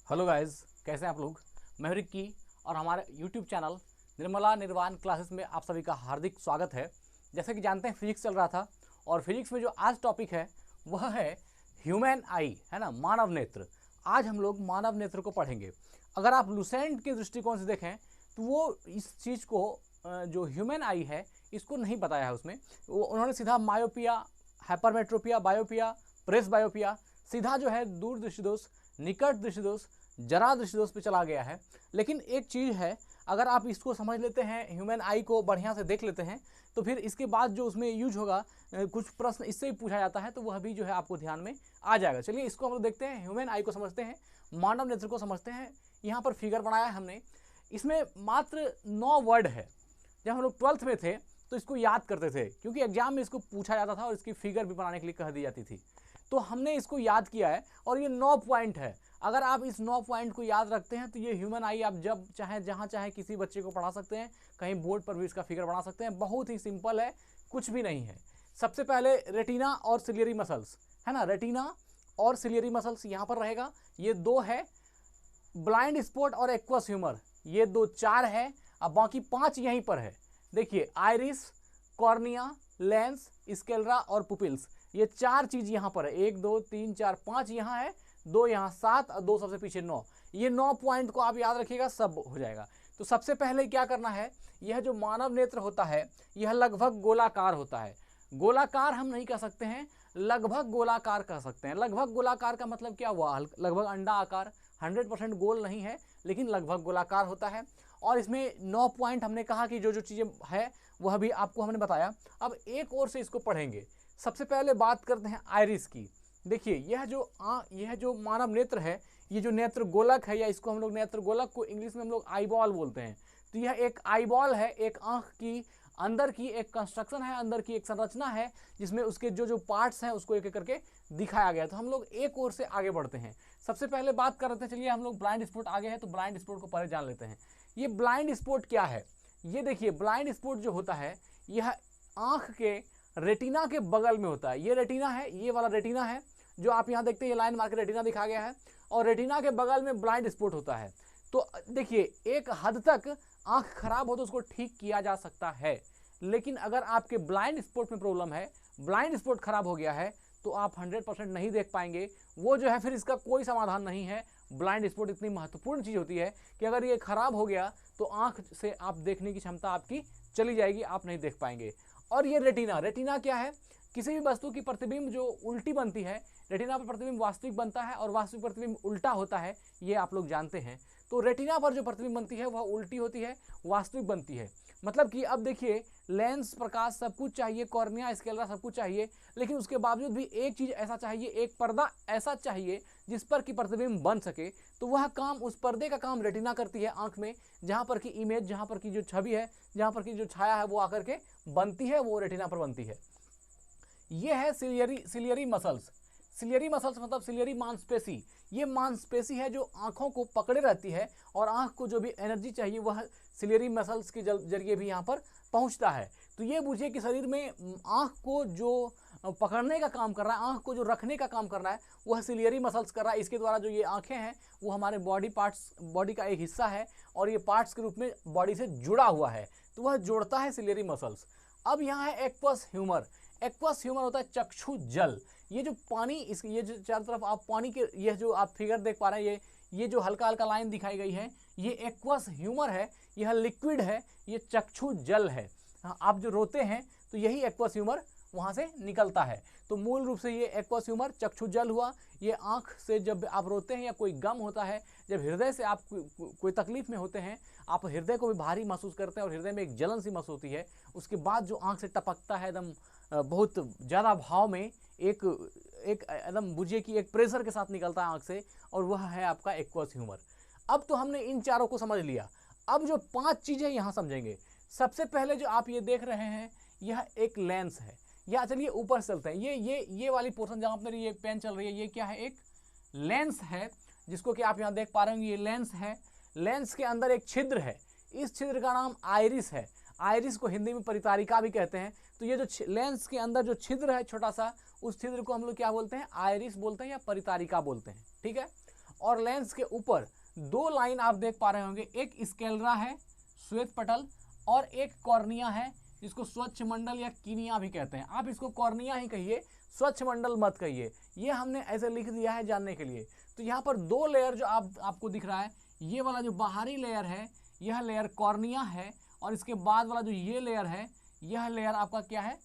Hello guys, कैसे हैं आप लोग। मैं हूं रिक्की और हमारे यूट्यूब चैनल निर्मला निर्वाण क्लासेस में आप सभी का हार्दिक स्वागत है। जैसे कि जानते हैं फिजिक्स चल रहा था और फिजिक्स में जो आज टॉपिक है वह है ह्यूमन आई, है ना, मानव नेत्र। आज हम लोग मानव नेत्र को पढ़ेंगे। अगर आप लुसेंट के दृष्टिकोण से देखें तो वो इस चीज़ को जो ह्यूमन आई है इसको नहीं बताया है उसमें। वो उन्होंने सीधा मायोपिया, हाइपरमेट्रोपिया, बायोपिया, प्रेस बायोपिया, सीधा जो है दूर दृष्टिदोष, निकट दृष्टिदोष, जरा दृष्टिदोष पे चला गया है। लेकिन एक चीज़ है, अगर आप इसको समझ लेते हैं, ह्यूमन आई को बढ़िया से देख लेते हैं, तो फिर इसके बाद जो उसमें यूज होगा, कुछ प्रश्न इससे भी पूछा जाता है तो वह भी जो है आपको ध्यान में आ जाएगा। चलिए इसको हम लोग देखते हैं, ह्यूमन आई को समझते हैं, मानव नेत्र को समझते हैं। यहाँ पर फिगर बनाया है हमने, इसमें मात्र 9 वर्ड है। जब हम लोग 12th में थे तो इसको याद करते थे, क्योंकि एग्जाम में इसको पूछा जाता था और इसकी फिगर भी बनाने के लिए कह दी जाती थी। तो हमने इसको याद किया है और ये 9 पॉइंट है। अगर आप इस 9 पॉइंट को याद रखते हैं तो ये ह्यूमन आई आप जब चाहें जहाँ चाहें किसी बच्चे को पढ़ा सकते हैं, कहीं बोर्ड पर भी इसका फिगर बना सकते हैं। बहुत ही सिंपल है, कुछ भी नहीं है। सबसे पहले रेटिना और सिलियरी मसल्स, है ना, रेटिना और सिलियरी मसल्स यहाँ पर रहेगा, ये 2 है। ब्लाइंड स्पॉट और एक्वस ह्यूमर, ये 2 4 है। अब बाकी 5 यहीं पर है। देखिए आइरिस, कॉर्निया, लेंस, स्केलरा और पुपिल्स, ये 4 चीज यहाँ पर है। 1 2 3 4 5 यहाँ है, 2 यहाँ, 7 और 2 सबसे पीछे 9। ये 9 पॉइंट को आप याद रखिएगा, सब हो जाएगा। तो सबसे पहले क्या करना है, यह जो मानव नेत्र होता है यह लगभग गोलाकार होता है। गोलाकार हम नहीं कह सकते हैं, लगभग गोलाकार कह सकते हैं। लगभग गोलाकार का मतलब क्या हुआ, लगभग अंडा आकार, 100% गोल नहीं है लेकिन लगभग गोलाकार होता है। और इसमें 9 पॉइंट हमने कहा कि जो जो चीज़ें है वह भी आपको हमने बताया। अब एक और से इसको पढ़ेंगे। सबसे पहले बात करते हैं आइरिस की। देखिए यह जो मानव नेत्र है, ये जो नेत्र गोलक है, या इसको हम लोग नेत्र गोलक को इंग्लिश में हम लोग आईबॉल बोलते हैं। तो यह एक आईबॉल है, एक आंख की अंदर की एक कंस्ट्रक्शन है, अंदर की एक संरचना है, जिसमें उसके जो जो पार्ट्स हैं उसको एक एक करके दिखाया गया। तो हम लोग एक और से आगे बढ़ते हैं। सबसे पहले बात करते हैं, चलिए हम लोग ब्लाइंड स्पॉट आगे है तो ब्लाइंड स्पॉट को पहले जान लेते हैं। ये ब्लाइंड स्पॉट क्या है, ये देखिए ब्लाइंड स्पॉट जो होता है यह आंख के रेटिना के बगल में होता है। ये रेटिना है, ये वाला रेटिना है जो आप यहाँ देखते हैं, ये लाइन मार के रेटिना दिखा गया है, और रेटिना के बगल में ब्लाइंड स्पॉट होता है। तो देखिए एक हद तक आंख खराब हो तो उसको ठीक किया जा सकता है, लेकिन अगर आपके ब्लाइंड स्पॉट में प्रॉब्लम है, ब्लाइंड स्पॉट खराब हो गया है, तो आप 100% नहीं देख पाएंगे। वो जो है फिर इसका कोई समाधान नहीं है। ब्लाइंड स्पॉट इतनी महत्वपूर्ण चीज़ होती है कि अगर ये खराब हो गया तो आंख से आप देखने की क्षमता आपकी चली जाएगी, आप नहीं देख पाएंगे। और ये रेटिना, रेटिना क्या है, किसी भी वस्तु की प्रतिबिंब जो उल्टी बनती है, रेटिना पर प्रतिबिंब वास्तविक बनता है और वास्तविक प्रतिबिंब उल्टा होता है, ये आप लोग जानते हैं। तो रेटिना पर जो प्रतिबिंब बनती है वह उल्टी होती है, वास्तविक बनती है। मतलब कि अब देखिए लेंस, प्रकाश, सब कुछ चाहिए, कॉर्निया, स्केलरा सब कुछ चाहिए, लेकिन उसके बावजूद भी एक चीज़ ऐसा चाहिए, एक पर्दा ऐसा चाहिए जिस पर कि प्रतिबिंब बन सके। तो वह काम, उस पर्दे का काम रेटिना करती है आंख में, जहाँ पर की इमेज, जहाँ पर की जो छवि है, जहाँ पर की जो छाया है वो आकर के बनती है, वो रेटिना पर बनती है। ये है सिलियरी मसल्स। सिलियरी मसल्स मतलब सिलियरी मांसपेशी। ये मांसपेशी है जो आंखों को पकड़े रहती है, और आंख को जो भी एनर्जी चाहिए वह सिलियरी मसल्स के जरिए भी यहाँ पर पहुँचता है। तो ये बुझिए कि शरीर में आंख को जो पकड़ने का काम कर रहा है, आंख को जो रखने का काम कर रहा है, वह सिलियरी मसल्स कर रहा है। इसके द्वारा जो ये आंखें हैं वो हमारे बॉडी पार्ट्स, बॉडी का एक हिस्सा है, और ये पार्ट्स के रूप में बॉडी से जुड़ा हुआ है, तो वह जोड़ता है सिलियरी मसल्स। अब यहाँ है एक्वस ह्यूमर। एक्वस ह्यूमर होता है चक्षु जल। ये जो पानी, इस ये जो चारों तरफ आप पानी के, ये जो आप फिगर देख पा रहे हैं, ये जो हल्का हल्का लाइन दिखाई गई है, ये एक्वस ह्यूमर है, यह लिक्विड है, ये चक्षु जल है। आप जो रोते हैं तो यही एक्वस ह्यूमर वहाँ से निकलता है। तो मूल रूप से ये एक्वस ह्यूमर चक्षु जल हुआ। ये आँख से जब आप रोते हैं या कोई गम होता है, जब हृदय से आप कोई तकलीफ में होते हैं, आप हृदय को भी भारी महसूस करते हैं और हृदय में एक जलन सी महसूस होती है, उसके बाद जो आँख से टपकता है एकदम बहुत ज़्यादा भाव में, एक एकदम बुझिए कि एक प्रेशर के साथ निकलता है आँख से, और वह है आपका एक्वस ह्यूमर। अब तो हमने इन चारों को समझ लिया। अब जो 5 चीज़ें यहाँ समझेंगे। सबसे पहले जो आप ये देख रहे हैं यह एक लेंस है। या चलिए ऊपर से चलते हैं, ये वाली पोर्शन जहाँ पर ये पेन चल रही है, ये क्या है, एक लेंस है, जिसको कि आप यहाँ देख पा रहे होंगे, ये लेंस है। लेंस के अंदर एक छिद्र है, इस छिद्र का नाम आइरिस है। आइरिस को हिंदी में परितारिका भी कहते हैं। तो ये जो लेंस के अंदर जो छिद्र है छोटा सा, उस छिद्र को हम लोग क्या बोलते हैं, आइरिस बोलते हैं या परितारिका बोलते हैं, ठीक है। और लेंस के ऊपर दो लाइन आप देख पा रहे होंगे, एक स्केलरा है श्वेत पटल और एक कॉर्निया है जिसको स्वच्छ मंडल या किनिया भी कहते हैं। आप इसको कॉर्निया ही कहिए, स्वच्छ मंडल मत कहिए, ये हमने ऐसे लिख दिया है जानने के लिए। तो यहाँ पर दो लेयर जो आपको दिख रहा है, ये वाला जो बाहरी लेयर है यह लेयर कॉर्निया है और इसके बाद वाला जो ये लेयर है यह लेयर आपका क्या है,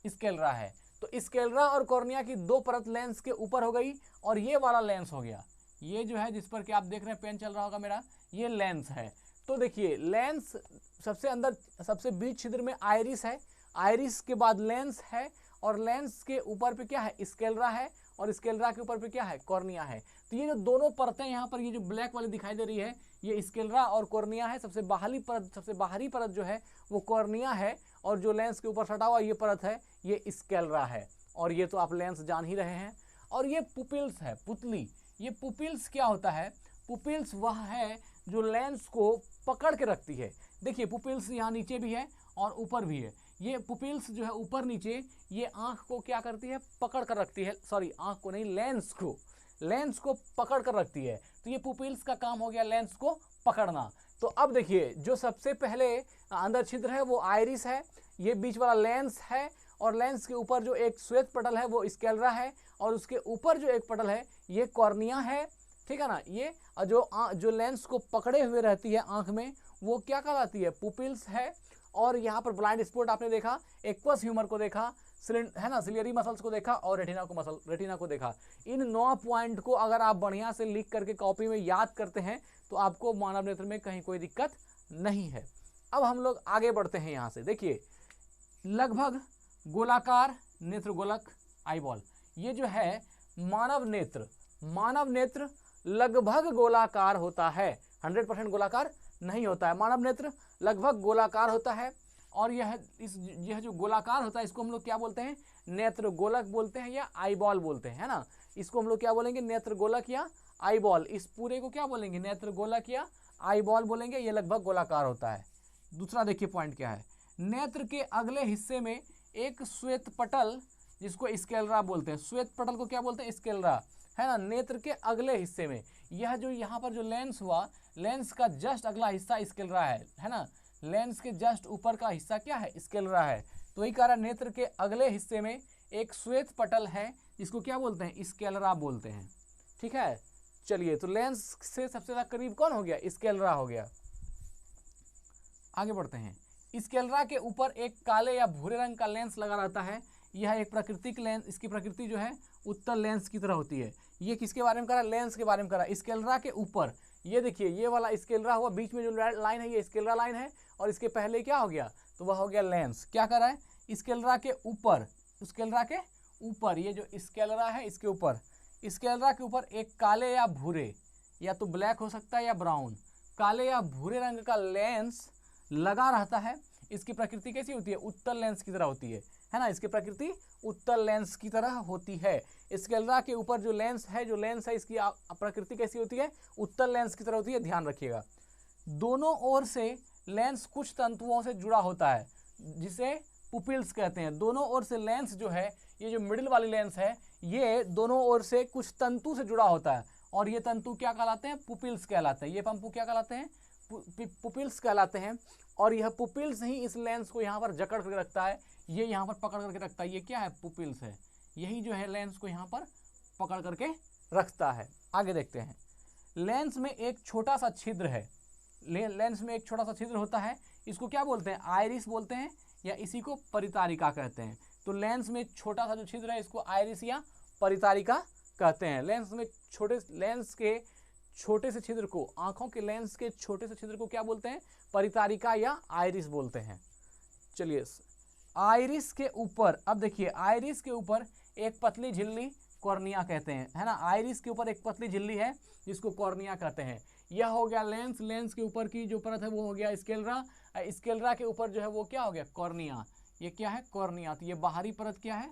स्केलरा है। तो स्केलरा और कॉर्निया की दो परत लेंस के ऊपर हो गई और ये वाला लेंस हो गया, ये जो है जिस पर कि आप देख रहे हैं पेन चल रहा होगा मेरा, ये लेंस है। तो देखिए लेंस सबसे अंदर सबसे बीच छिद्र में आइरिस है, आइरिस के बाद लेंस है और लेंस के ऊपर पे क्या है, स्केलरा है और स्केलरा के ऊपर पे क्या है, कॉर्निया है। तो ये जो दोनों परतें यहाँ पर ये जो ब्लैक वाली दिखाई दे रही है ये स्केलरा और कॉर्निया है। सबसे बाहरी परत जो है वो कॉर्निया है और जो लेंस के ऊपर सटा हुआ ये परत है ये स्केलरा है। और ये तो आप लेंस जान ही रहे हैं। और ये पुपिल्स है, पुतली। ये पुपिल्स क्या होता है, पुपिल्स वह है जो लेंस को पकड़ के रखती है। देखिए पुपिल्स यहाँ नीचे भी है और ऊपर भी है। ये पुपिल्स जो है ऊपर नीचे ये आँख को क्या करती है, पकड़ कर रखती है, सॉरी आँख को नहीं, लेंस को पकड़ कर रखती है। तो ये पुपिल्स का काम हो गया लेंस को पकड़ना। तो अब देखिए जो सबसे पहले अंदर छिद्र है वो आइरिस है, ये बीच वाला लेंस है और लेंस के ऊपर जो एक श्वेत पटल है वो स्केलरा है और उसके ऊपर जो एक पटल है ये कॉर्निया है, ठीक है ना। ये जो लेंस को पकड़े हुए रहती है आँख में वो क्या कहलाती है, पुपिल्स है। और यहाँ पर ब्लाइंड स्पॉट आपने देखा, एक्वस ह्यूमर को देखा, है ना, सिलियरी मसल्स को देखा और रेटिना को देखा। इन 9 पॉइंट को अगर आप बढ़िया से लिख करके कॉपी में याद करते हैं तो आपको मानव नेत्र में कहीं कोई दिक्कत नहीं है। अब हम लोग आगे बढ़ते हैं यहाँ से। देखिए लगभग गोलाकार नेत्रगोलक आईबॉल, ये जो है मानव नेत्र लगभग गोलाकार होता है, 100% गोलाकार नहीं होता है। मानव नेत्र लगभग गोलाकार होता है और यह जो गोलाकार होता है इसको हम लोग क्या बोलते हैं, नेत्रगोलक बोलते हैं या आईबॉल बोलते हैं, है ना। इसको हम लोग क्या बोलेंगे, नेत्रगोलक या आईबॉल। इस पूरे को क्या बोलेंगे, नेत्रगोलक या आईबॉल बोलेंगे। ये लगभग गोलाकार होता है। दूसरा देखिए पॉइंट क्या है, नेत्र के अगले हिस्से में एक श्वेत पटल जिसको स्केलरा बोलते हैं, श्वेत पटल को क्या बोलते हैं, स्केलरा, है ना। नेत्र के अगले हिस्से में यह जो यहाँ पर जो लेंस हुआ, लेंस का जस्ट अगला हिस्सा स्केलरा है ना। लेंस के जस्ट ऊपर का हिस्सा क्या है, स्केलरा है। तो वही कारण नेत्र के अगले हिस्से में एक श्वेत पटल है जिसको क्या बोलते हैं, स्केलरा बोलते हैं, ठीक है। चलिए तो लेंस से सबसे ज्यादा करीब कौन हो गया, स्केलरा हो गया। आगे बढ़ते हैं। स्केलरा के ऊपर एक काले या भूरे रंग का लेंस लगा रहता है। यह एक प्राकृतिक लेंस, इसकी प्रकृति जो है उत्तल लेंस की तरह होती है। ये किसके बारे में करा, लेंस के बारे में करा। स्केलरा के ऊपर ये देखिए ये वाला स्केलरा हुआ, बीच में जो लाइन है ये स्केलरा लाइन है और इसके पहले क्या हो गया, तो वह हो गया लेंस। क्या कर रहा है, स्केलरा के ऊपर ये जो स्केलरा है इसके ऊपर, स्केलरा के ऊपर एक काले या भूरे, या तो ब्लैक हो सकता है या ब्राउन, काले या भूरे रंग का लेंस लगा रहता है। इसकी प्रकृति कैसी होती है, उत्तल लेंस की तरह होती है ना। इसकी प्रकृति उत्तल लेंस की तरह होती है। स्केलरा के ऊपर जो लेंस है इसकी प्रकृति कैसी होती है, उत्तल लेंस की तरह होती है, ध्यान रखिएगा। दोनों ओर से लेंस कुछ तंतुओं से जुड़ा होता है जिसे पुपिल्स कहते हैं। दोनों ओर से लेंस जो है, ये जो मिडिल वाली लेंस है ये दोनों ओर से कुछ तंतु से जुड़ा होता है और ये तंतु क्या कहलाते हैं, पुपिल्स कहलाते हैं। ये पंपु क्या कहलाते हैं, पुपिल्स कहलाते हैं। और यह पुपिल्स ही इस लेंस को यहाँ पर जकड़ करके रखता है, ये यहाँ पर पकड़ करके रखता है। ये क्या है, पुपिल्स है, यही जो है लेंस को यहाँ पर पकड़ करके रखता है। आगे देखते हैं। लेंस में एक छोटा सा छिद्र है, लेंस में एक छोटा सा छिद्र होता है, इसको क्या बोलते हैं, आइरिस बोलते हैं या इसी को परितारिका कहते हैं। तो लेंस में छोटा सा जो छिद्र है इसको आइरिस या परितारिका कहते हैं। लेंस के छोटे से छिद्र को, आंखों के लेंस के छोटे से छिद्र को क्या बोलते हैं, परितारिका या आइरिस बोलते हैं। चलिए आइरिस के ऊपर, अब देखिए आइरिस के ऊपर एक पतली झिल्ली कॉर्निया कहते हैं, है ना। आइरिस के ऊपर एक पतली झिल्ली है जिसको कॉर्निया कहते हैं। यह हो गया लेंस, लेंस के ऊपर की जो परत है वो हो गया स्केलरा, स्केलरा के ऊपर जो है वो क्या हो गया, कॉर्निया। ये क्या है, कॉर्निया। तो ये बाहरी परत क्या है,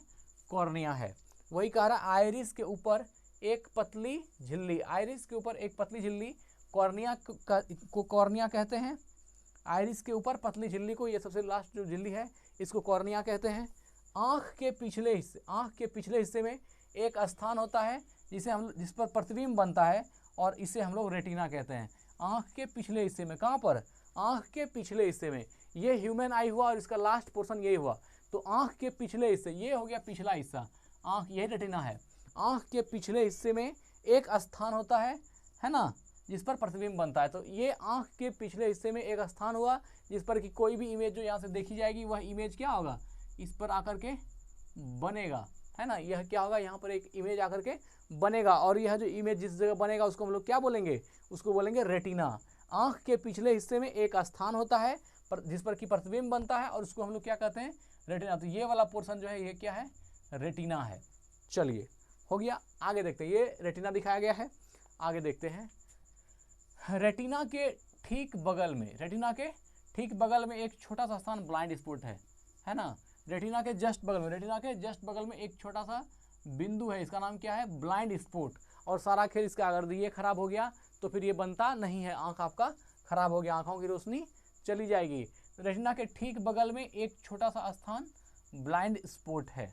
कॉर्निया है। वही कह रहा आइरिस के ऊपर एक पतली झिल्ली, आइरिस के ऊपर एक पतली झिल्ली कॉर्निया को कॉर्निया कहते हैं। आइरिस के ऊपर पतली झिल्ली को, ये सबसे लास्ट जो झिल्ली है इसको कॉर्निया कहते हैं। आँख के पिछले हिस्से में एक स्थान होता है जिस पर प्रतिबिंब बनता है और इसे हम लोग रेटिना कहते हैं। आँख के पिछले हिस्से में, कहाँ पर, आँख के पिछले हिस्से में, ये ह्यूमन आई हुआ और इसका लास्ट पोर्शन यही हुआ। तो आँख के पिछले हिस्से, ये हो गया पिछला हिस्सा, आँख यही रेटिना है। आँख के पिछले हिस्से में एक स्थान होता है ना, जिस पर प्रतिबिंब बनता है। तो ये आँख के पिछले हिस्से में एक स्थान हुआ जिस पर कि कोई भी इमेज जो यहाँ से देखी जाएगी वह इमेज क्या होगा, इस पर आकर के बनेगा, है ना। यह क्या होगा, यहाँ पर एक इमेज आकर के बनेगा, और यह जो इमेज जिस जगह बनेगा उसको हम लोग क्या बोलेंगे, उसको बोलेंगे रेटिना। आँख के पिछले हिस्से में एक स्थान होता है जिस पर कि प्रतिबिंब बनता है, और उसको हम लोग क्या कहते हैं, रेटिना। तो ये वाला पोर्शन जो है ये क्या है, रेटिना है। चलिए हो गया, आगे देखते हैं। ये रेटिना दिखाया गया है, आगे देखते हैं। रेटिना के ठीक बगल में, रेटिना के ठीक बगल में एक छोटा सा स्थान ब्लाइंड स्पॉट है ना। रेटिना के जस्ट बगल में, रेटिना के जस्ट बगल में एक छोटा सा बिंदु है, इसका नाम क्या है, ब्लाइंड स्पॉट। और सारा खेल इसका अगर ये खराब हो गया तो फिर ये बनता नहीं है, आँख आपका खराब हो गया, आँखों की रोशनी चली जाएगी। रेटिना के ठीक बगल में एक छोटा सा स्थान ब्लाइंड स्पॉट है।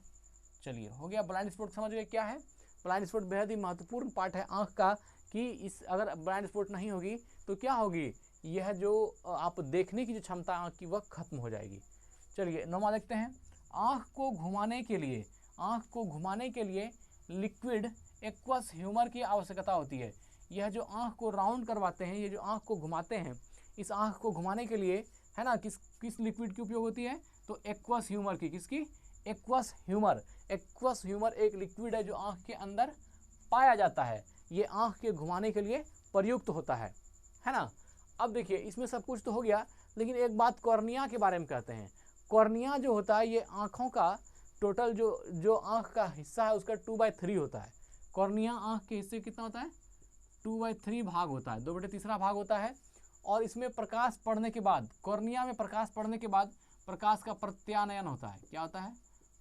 चलिए हो गया, ब्लाइंड स्पॉट समझ गए क्या है। ब्लाइंड स्पॉट बेहद ही महत्वपूर्ण पार्ट है आँख का, कि इस अगर ब्लाइंड स्पॉट नहीं होगी तो क्या होगी, यह जो आप देखने की जो क्षमता आँख की वह खत्म हो जाएगी। चलिए 9वां देखते हैं। आँख को घुमाने के लिए, आँख को घुमाने के लिए लिक्विड एक्वस ह्यूमर की आवश्यकता होती है। यह जो आँख को राउंड करवाते हैं, ये जो आँख को घुमाते हैं, इस आँख को घुमाने के लिए है ना किस लिक्विड की उपयोग होती है, तो एक्वस ह्यूमर की। किसकी, एक्वस ह्यूमर। एक्वस ह्यूमर एक लिक्विड है जो आँख के अंदर पाया जाता है, ये आँख के घुमाने के लिए प्रयुक्त होता है ना। अब देखिए इसमें सब कुछ तो हो गया, लेकिन एक बात कॉर्निया के बारे में कहते हैं। कॉर्निया जो होता है ये आँखों का टोटल जो आँख का हिस्सा है उसका 2/3 होता है। कॉर्निया आँख के हिस्से कितना होता है, 2/3 भाग होता है, 2/3 भाग होता है। और इसमें प्रकाश पड़ने के बाद, कॉर्निया में प्रकाश पड़ने के बाद प्रकाश का प्रत्यानयन होता है। क्या होता है,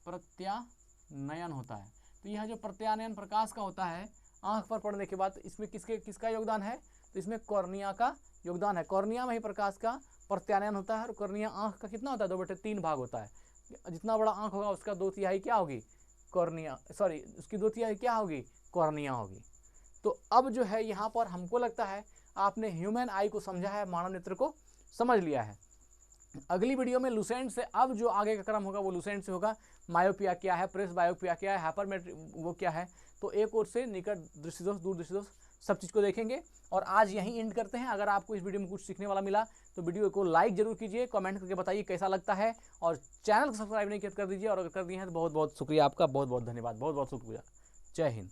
प्रत्यानयन होता है। तो यह जो प्रत्यानयन प्रकाश का होता है आँख पर पड़ने के बाद, इसमें किसका योगदान है, तो इसमें कॉर्निया का योगदान है। कॉर्निया में ही प्रकाश का प्रत्यानयन होता है, और कॉर्निया आँख का कितना होता है, 2/3 भाग होता है। जितना बड़ा आँख होगा उसका 2/3 क्या होगी, कॉर्निया, सॉरी उसकी 2/3 क्या होगी, कॉर्निया होगी। तो अब जो है यहाँ पर हमको लगता है आपने ह्यूमन आई को समझा है, मानव नेत्र को समझ लिया है। अगली वीडियो में लुसेंट से, अब जो आगे का क्रम होगा वो लुसेंट से होगा। मायोपिया क्या है, प्रेस बायोपिया क्या है, हाइपरमेट्रिक वो क्या है, तो एक ओर से निकट दृष्टिदोष, दूर दृष्टिदोष, सब चीज़ को देखेंगे। और आज यहीं एंड करते हैं। अगर आपको इस वीडियो में कुछ सीखने वाला मिला तो वीडियो को लाइक जरूर कीजिए, कमेंट करके बताइए कैसा लगता है, और चैनल को सब्सक्राइब नहीं किया कर दीजिए, और अगर कर दिए हैं तो बहुत बहुत शुक्रिया आपका, बहुत बहुत धन्यवाद, बहुत बहुत शुक्रिया। जय हिंद।